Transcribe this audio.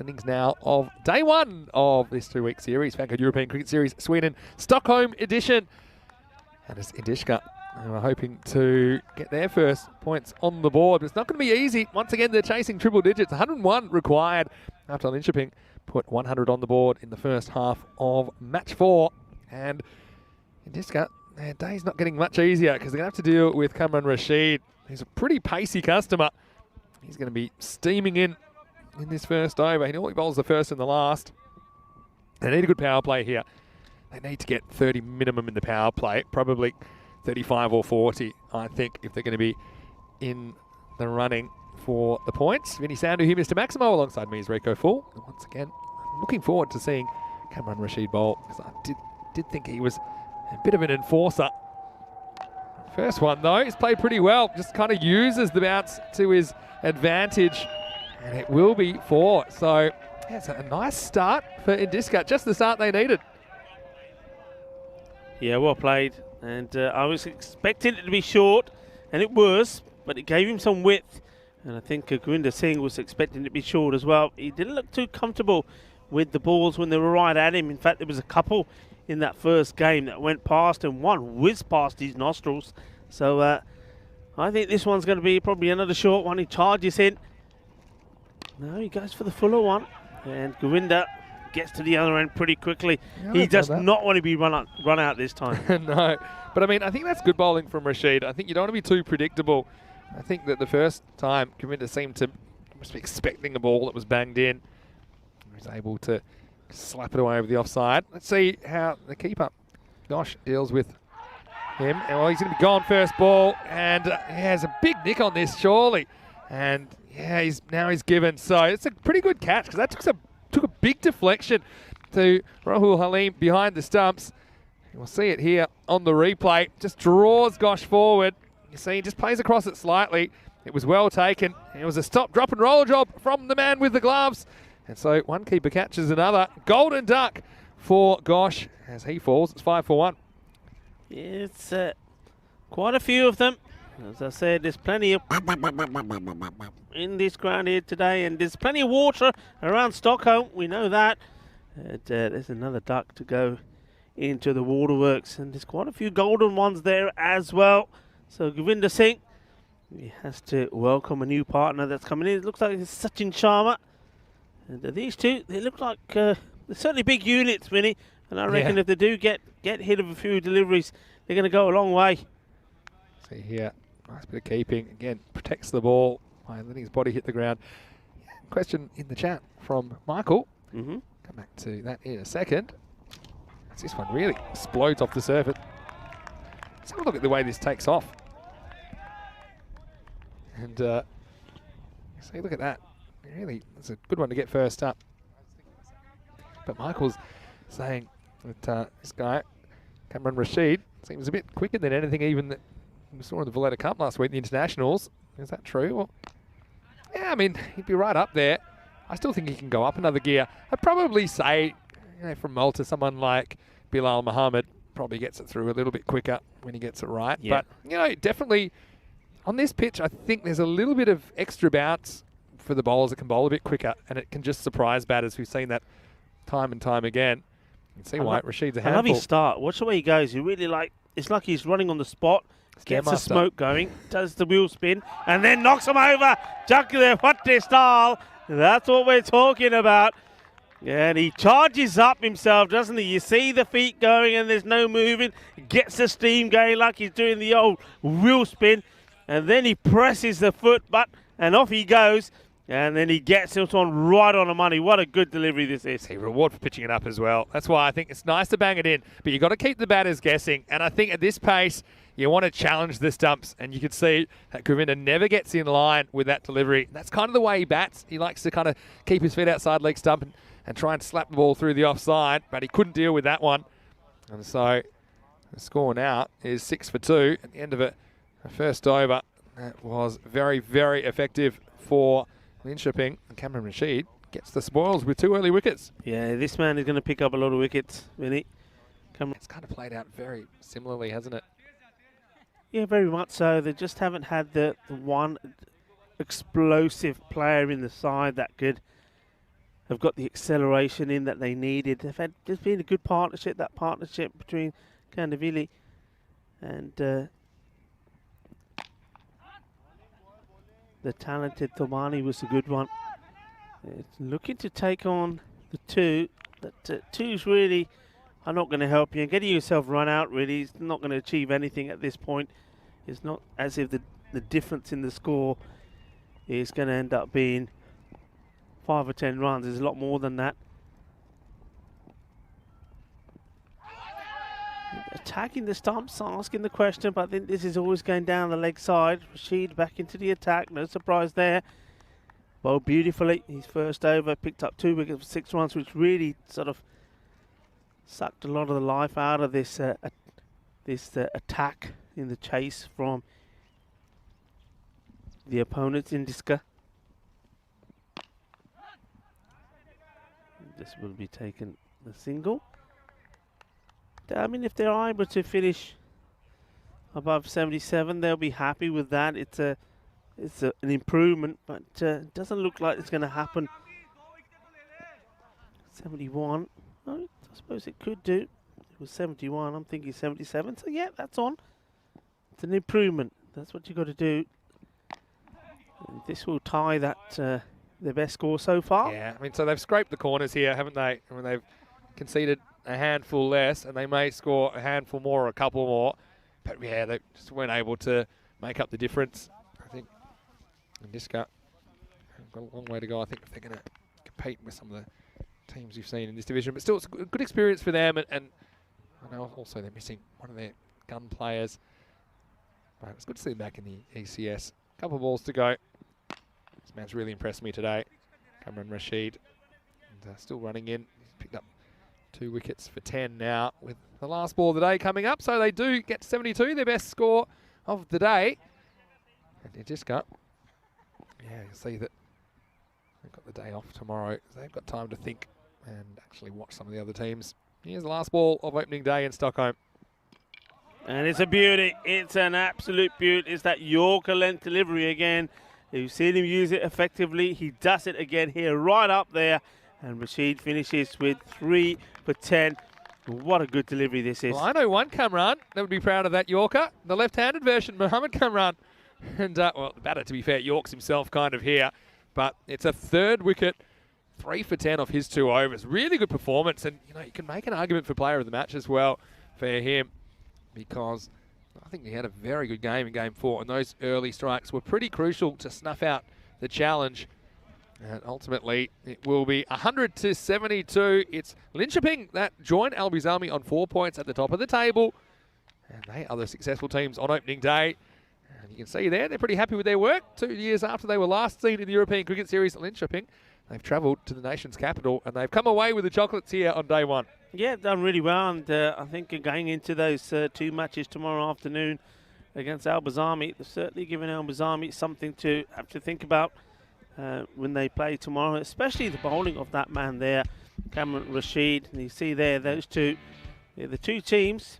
innings now of day one of this 2-week series, FanCode European Cricket Series, Sweden, Stockholm edition. And it's Indishka who are hoping to get their first points on the board. But it's not going to be easy. Once again, they're chasing triple digits. 101 required after Linköping put 100 on the board in the first half of match 4. And Indishka, their day's not getting much easier because they're going to have to deal with Kamran Rashid. He's a pretty pacey customer. He's going to be steaming in this first over. He normally bowls the first and the last. They need a good power play here. They need to get 30 minimum in the power play, probably 35 or 40, I think, if they're going to be in the running for the points. Vinny Sandhu here, Mr. Maximo, alongside me is Rico Full. And once again, I'm looking forward to seeing Kamran Rashid bowl, because I did think he was a bit of an enforcer. First one, though, he's played pretty well. Just kind of uses the bounce to his advantage, and it will be 4. So, yeah, it's a nice start for Indishka, just the start they needed. Yeah, well played. And I was expecting it to be short, and it was, but it gave him some width. And I think Gurinder Singh was expecting it to be short as well. He didn't look too comfortable with the balls when they were right at him. In fact, there was a couple in that first game that went past, and one whizzed past his nostrils. So I think this one's going to be probably another short one. He charges in. No, he goes for the fuller one. And Gurinder gets to the other end pretty quickly. Yeah, he does not want to be run out this time. No, but I mean, I think that's good bowling from Rashid. I think you don't want to be too predictable. I think that the first time, Gurinder seemed to almost be expecting a ball that was banged in. He was able to slap it away over the offside. Let's see how the keeper, Gosh, deals with him. And well, he's going to be gone first ball, and he has a big nick on this, surely. And yeah, he's given. So it's a pretty good catch, because that took a big deflection to Rahul Halim behind the stumps. We'll see it here on the replay. Just draws Gosh forward. You see, he just plays across it slightly. It was well taken. It was a stop, drop and roll job from the man with the gloves. And so one keeper catches another. Golden duck for Gosh as he falls. It's 5 for 1. It's quite a few of them. As I said, there's plenty of in this ground here today, and there's plenty of water around Stockholm. We know that. And, there's another duck to go into the waterworks, and there's quite a few golden ones there as well. So Gurinder Singh, he has to welcome a new partner that's coming in. It looks like it's Sachin Sharma. And these two, they look like they're certainly big units, Vinny. And I reckon if they do get hit of a few deliveries, they're going to go a long way. See here, nice bit of keeping. Again, protects the ball by letting his body hit the ground. Question in the chat from Michael. Come back to that in a second. As this one really explodes off the surface. Let's have a look at the way this takes off. And see, look at that. Really, it's a good one to get first up. But Michael's saying that this guy, Kamran Rashid, seems a bit quicker than anything even that we saw in the Valletta Cup last week, the internationals. Is that true? Well, yeah, I mean, he'd be right up there. I still think he can go up another gear. I'd probably say, from Malta, someone like Bilal Muhammad probably gets it through a little bit quicker when he gets it right. Yeah. But, definitely on this pitch, I think there's a little bit of extra bounce for the bowlers that can bowl a bit quicker, and it can just surprise batters. We've seen that time and time again. You can see why Rashid's a handful. I love his start. Watch the way he goes. He really it's like he's running on the spot. Gets the smoke going, does the wheel spin, and then knocks him over. What style. That's what we're talking about. And he charges up himself, doesn't he? You see the feet going and there's no moving. Gets the steam going like he's doing the old wheel spin. And then he presses the foot butt and off he goes. And then he gets it on right on the money. What a good delivery this is. A reward for pitching it up as well. That's why I think it's nice to bang it in, but you've got to keep the batters guessing. And I think at this pace, you want to challenge the stumps. And you can see that Gurinder never gets in line with that delivery. That's kind of the way he bats. He likes to kind of keep his feet outside leg stump and try and slap the ball through the offside, but he couldn't deal with that one. And so the score now is 6 for 2 at the end of it. The first over, that was very, very effective for Linköping, and Kamran Rashid gets the spoils with 2 early wickets. Yeah, this man is going to pick up a lot of wickets, Vinny. It's kind of played out very similarly, hasn't it? Yeah, very much so. They just haven't had the one explosive player in the side that could have got the acceleration in that they needed. There's been a good partnership, that partnership between Kandavili and the talented Thomani was a good one. It's looking to take on the two. That two's really are not going to help you. And getting yourself run out really is not going to achieve anything at this point. It's not as if the difference in the score is going to end up being 5 or 10 runs. There's a lot more than that. Attacking the stumps, asking the question, but I think this is always going down the leg side. Rashid back into the attack, no surprise there. Bowled beautifully, his first over, picked up 2 wickets for 6 runs, which really sort of sucked a lot of the life out of this attack in the chase from the opponents in Diska. This will be taken the single. I mean, if they're able to finish above 77, they'll be happy with that. It's an improvement, but it doesn't look like it's going to happen. 71. Oh, I suppose it could do. It was 71. I'm thinking 77. So yeah, that's on. It's an improvement. That's what you got to do. And this will tie that their best score so far. Yeah, I mean, so they've scraped the corners here, haven't they? I mean, they've conceded a handful less, and they may score a handful more or a couple more. But yeah, they just weren't able to make up the difference. I think Diska have got a long way to go. I think if they're going to compete with some of the teams you've seen in this division, but still, it's a good experience for them. And I know also they're missing one of their gun players. But it's good to see them back in the ECS. A couple of balls to go. This man's really impressed me today. Cameron Rashid, and still running in. He's picked up 2 wickets for 10 now with the last ball of the day coming up. So they do get 72, their best score of the day. And Diska, yeah, you'll see that they've got the day off tomorrow. So they've got time to think and actually watch some of the other teams. Here's the last ball of opening day in Stockholm. And it's a beauty. It's an absolute beauty. It's that Yorker length delivery again. You've seen him use it effectively. He does it again here, right up there. And Rashid finishes with 3 for 10. What a good delivery this is. Well, I know one Kamran that would be proud of that Yorker. The left-handed version, Mohammed Kamran. And, well, the batter, to be fair, Yorks himself kind of here. But it's a 3rd wicket, 3 for 10 off his 2 overs. Really good performance. And, you know, you can make an argument for player of the match as well for him, because I think he had a very good game in Game 4. And those early strikes were pretty crucial to snuff out the challenge. And ultimately, it will be 100 to 72. It's Linköping that joined Al-Bizami on 4 points at the top of the table. And they are the successful teams on opening day. And you can see there, they're pretty happy with their work. 2 years after they were last seen in the European Cricket Series at Linköping, they've travelled to the nation's capital and they've come away with the chocolates here on day 1. Yeah, done really well. And I think going into those 2 matches tomorrow afternoon against Al-Bizami, they're certainly giving Al-Bizami something to have to think about when they play tomorrow, especially the bowling of that man there, Cameron Rashid. And you see there, those two, the 2 teams